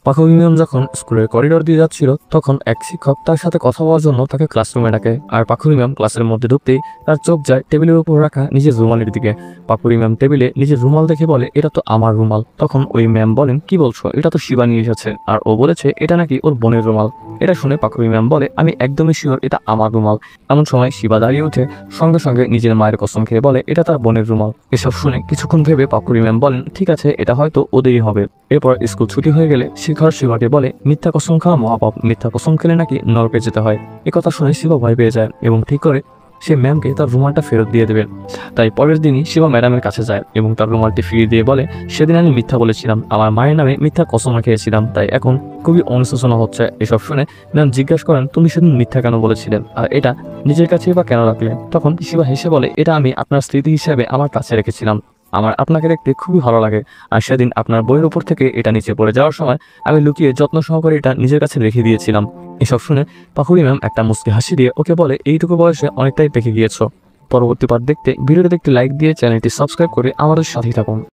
পাখুরি ma'am যখন স্কুলের corridor দিয়ে যাচ্ছিল তখন এক শিক্ষক তার সাথে কথা বলার জন্য তাকে ক্লাসরুমে ডাকে। আর পাখুরি ম্যাম ক্লাসের মধ্যে ঢুকতেই তার চোখ যায় টেবিলের উপর রাখা নিজের রুমালের দিকে। পাখুরি ম্যাম টেবিলে নিজের রুমাল দেখে বলে, এটা তো আমার রুমাল। তখন ওই ম্যাম বলেন, কি বলছো, এটা তো শিবা নিয়ে এসেছে, আর ও বলেছে এটা নাকি ওর বোনের রুমাল। এটা শুনে পাখুরি ম্যাম বলে, আমি একদমই শিওর এটা আমার রুমাল। এমন সময় শিবা দাঁড়িয়ে উঠে সঙ্গে সঙ্গে নিজের মায়ের কসম খেয়ে বলে এটা তার বোনের রুমাল। এসব শুনে কিছুক্ষণ ভেবে পাখুরি ম্যাম বলেন, ঠিক আছে, এটা হয়তো ওদেরই হবে। এরপর স্কুল ছুটি হয়ে গেলে শিখর শিবাকে বলে, মিথ্যা কসম খাওয়া মহাপাপ, মিথ্যা কসম খেলে নাকি নরকে যেতে হয়। কথা শুনে শিবা ভয় পেয়ে যায় এবং ঠিক করে সে ম্যামকে তার রুমালটা ফেরত দিয়ে দেবে। তাই পরের দিনই শিবা ম্যাডামের কাছে যায় এবং তার রুমালটি ফিরিয়ে দিয়ে বলে, সেদিন আমি মিথ্যা বলেছিলাম, আমার মায়ের নামে মিথ্যা কসম খেয়েছিলাম, তাই এখন খুবই অনুশোচনা হচ্ছে। এসব শুনে ম্যাম জিজ্ঞাসা করেন, তুমি সেদিন মিথ্যা কেন বলেছিলেন, আর এটা নিজের কাছেই বা কেন রাখলেন? তখন শিবা হেসে বলে, এটা আমি আপনার স্মৃতি হিসেবে আমার কাছে রেখেছিলাম, আমার আপনাকে দেখতে খুবই ভালো লাগে, আর সেদিন আপনার বইয়ের উপর থেকে এটা নিচে পড়ে যাওয়ার সময় আমি লুকিয়ে যত্ন সহকারে এটা নিজের কাছে রেখে দিয়েছিলাম। এসব শুনে পাখুরি ম্যাম একটা মুচকি হাসি দিয়ে ওকে বলে, এইটুকু বয়সে অনেকটাই পেকে গিয়েছো। পরবর্তী পার্ট দেখতে ভিডিওটা দেখতে লাইক দিয়ে চ্যানেলটি সাবস্ক্রাইব করে আমাদের সাথেই থাকুন।